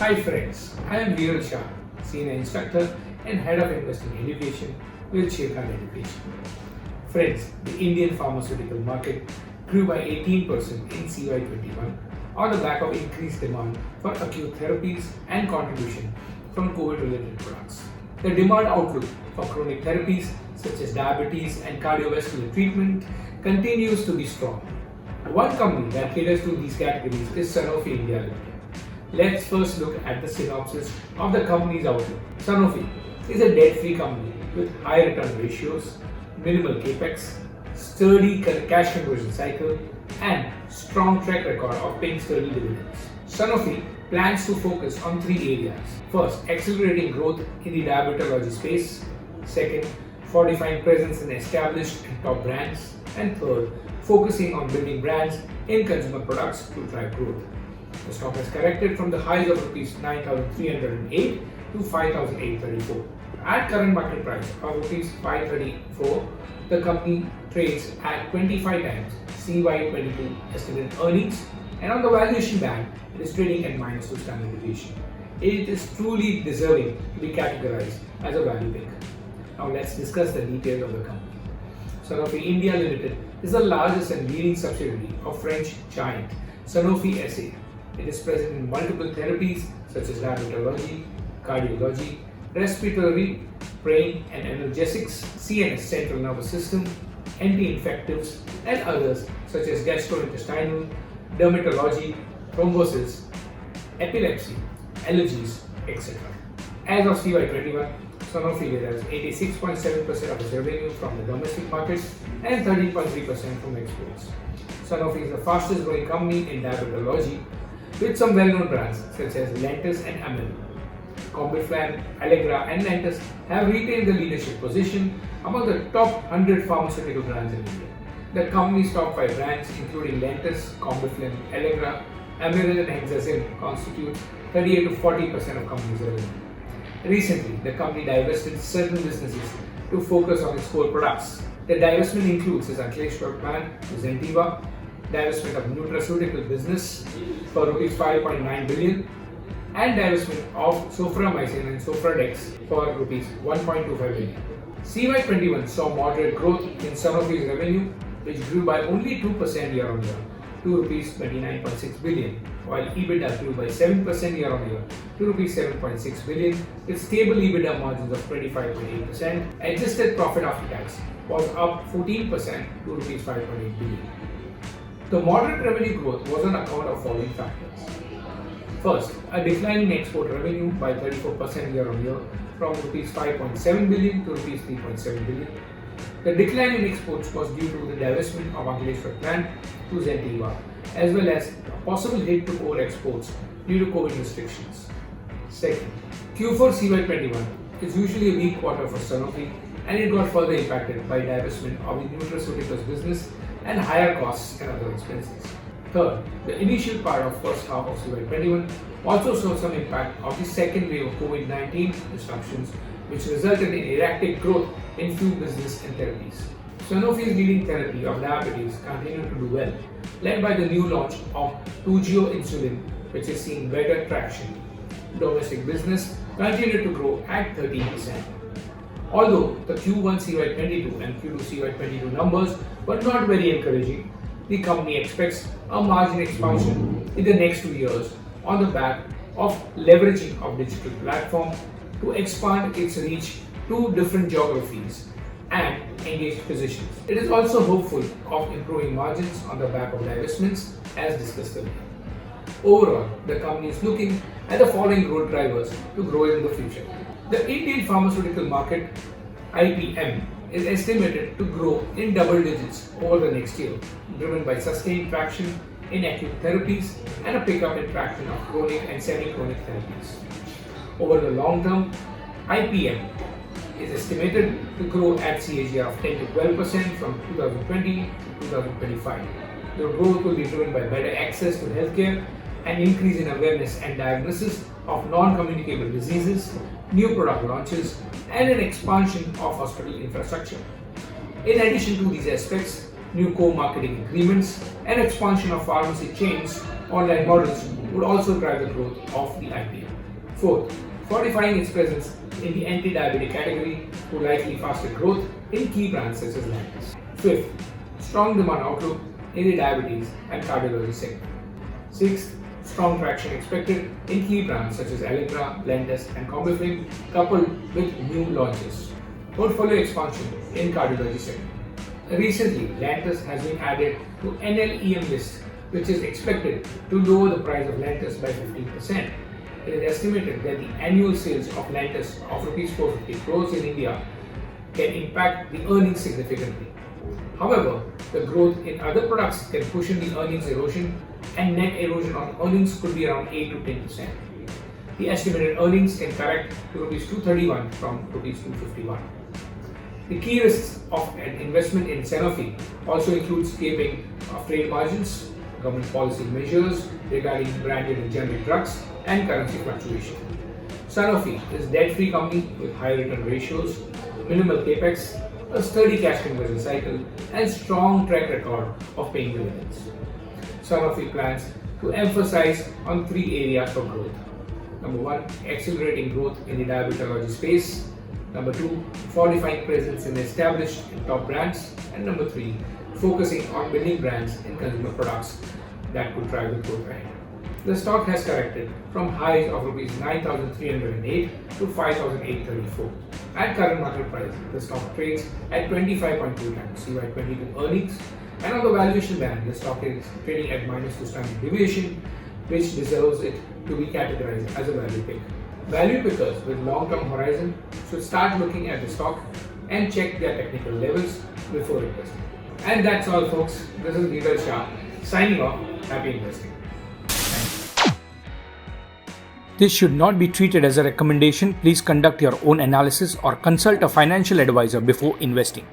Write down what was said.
Hi friends, I am Sharekhan, Senior Instructor and Head of Investing Education with Sharekhan Education. Friends, the Indian pharmaceutical market grew by 18% in CY21 on the back of increased demand for acute therapies and contribution from COVID-related products. The demand outlook for chronic therapies such as diabetes and cardiovascular treatment continues to be strong. One company that caters to these categories is Sanofi India Limited. Let's first look at the synopsis of the company's outlook. Sanofi is a debt-free company with high return ratios, minimal capex, sturdy cash conversion cycle, and strong track record of paying sturdy dividends. Sanofi plans to focus on three areas. First, accelerating growth in the diabetology space. Second, fortifying presence in established and top brands. And third, focusing on building brands in consumer products to drive growth. The stock has corrected from the highs of rupees 9,308 to 5,834. At current market price of rupees 534, the company trades at 25 times CY22 estimated earnings, and on the valuation band, it is trading at -2 standard deviation. It is truly deserving to be categorized as a value pick. Now let's discuss the details of the company. Sanofi India Limited is the largest and leading subsidiary of French giant Sanofi SA. It is present in multiple therapies such as diabetology, cardiology, respiratory, brain and analgesics, CNS central nervous system, anti-infectives, and others such as gastrointestinal, dermatology, thrombosis, epilepsy, allergies, etc. As of CY21, Sanofi has 86.7% of its revenue from the domestic market and 13.3% from exports. Sanofi is the fastest growing company in diabetology with some well-known brands such as Lantus and Amil. Combiflam, Allegra and Lantus have retained the leadership position among the top 100 pharmaceutical brands in India. The company's top 5 brands including Lantus, Combiflam, Allegra, Amil and Hexazim constitute 38 to 40% of company's revenue. Recently, the company divested certain businesses to focus on its core products. The divestment includes its Ankleshwar plant to Zentiva, divestment of nutraceutical business for rupees 5.9 billion, and divestment of Soframycin and Sofradex for rupees 1.25 billion. CY21 saw moderate growth in Sanofi's revenue, which grew by only 2% year-on-year to rupees 29.6 billion, while EBITDA grew by 7% year-on-year to rupees 7.6 billion, with stable EBITDA margins of 25.8%. Adjusted profit after tax was up 14% to rupees 5.8 billion. The moderate revenue growth was on account of following factors. First, a decline in export revenue by 34% year-on-year from rupees 5.7 billion to rupees 3.7 billion. The decline in exports was due to the divestment of Ankleshwar plant to Zentiva, as well as a possible hit to core exports due to COVID restrictions. Second, Q4 CY21 is usually a weak quarter for Sanofi, and it got further impacted by divestment of the nutraceuticals business and higher costs and other expenses. Third, the initial part of first half of CY21 also saw some impact of the second wave of COVID-19 disruptions, which resulted in erratic growth in few business and therapies. Sanofi's leading therapy of diabetes continued to do well, led by the new launch of Toujeo insulin, which is seeing better traction. Domestic business continued to grow at 13%. Although the Q1 CY22 and Q2 CY22 numbers were not very encouraging, the company expects a margin expansion in the next 2 years on the back of leveraging of digital platform to expand its reach to different geographies and engage physicians. It is also hopeful of improving margins on the back of divestments as discussed earlier. Overall, the company is looking at the following growth drivers to grow in the future. The Indian pharmaceutical market, IPM, is estimated to grow in double digits over the next year, driven by sustained traction in acute therapies and a pickup in traction of chronic and semi-chronic therapies. Over the long term, IPM is estimated to grow at CAGR of 10 to 12% from 2020 to 2025. The growth will be driven by better access to healthcare, an increase in awareness and diagnosis of non-communicable diseases, new product launches, and an expansion of hospital infrastructure. In addition to these aspects, new co-marketing agreements and expansion of pharmacy chains online models would also drive the growth of the IPM. Fourth, fortifying its presence in the anti-diabetic category through likely faster growth in key brands such as Lantus. Fifth, strong demand outlook in the diabetes and cardiology segment. Sixth, strong traction expected in key brands such as Allegra, Lantus and Combiflim coupled with new launches. Portfolio expansion in cardiology segment. Recently, Lantus has been added to NLEM list, which is expected to lower the price of Lantus by 15%. It is estimated that the annual sales of Lantus of Rs 450 crores in India can impact the earnings significantly. However, the growth in other products can cushion the earnings erosion, and net erosion on earnings could be around 8 to 10%. The estimated earnings can correct to Rs 231 from Rs 251. The key risks of an investment in Sanofi also includes caping of trade margins, government policy measures regarding branded and generic drugs, and currency fluctuation. Sanofi is a debt-free company with high return ratios, minimal capex, a sturdy cash conversion cycle, and strong track record of paying dividends. Sanofi plans to emphasize on 3 areas for growth. Number 1, accelerating growth in the diabetology space. Number 2, fortifying presence in established and top brands. And number 3, focusing on building brands in consumer products that could drive the growth ahead. The stock has corrected from highs of Rs 9,308 to 5,834. At current market price, the stock trades at 25.2 times CY22 earnings, and on the valuation band, the stock is trading at -2 standard deviation, which deserves it to be categorized as a value pick. Value pickers with long-term horizon should start looking at the stock and check their technical levels before investing. And that's all, folks. This is Neeraj Shah signing off. Happy investing. This should not be treated as a recommendation. Please conduct your own analysis or consult a financial advisor before investing.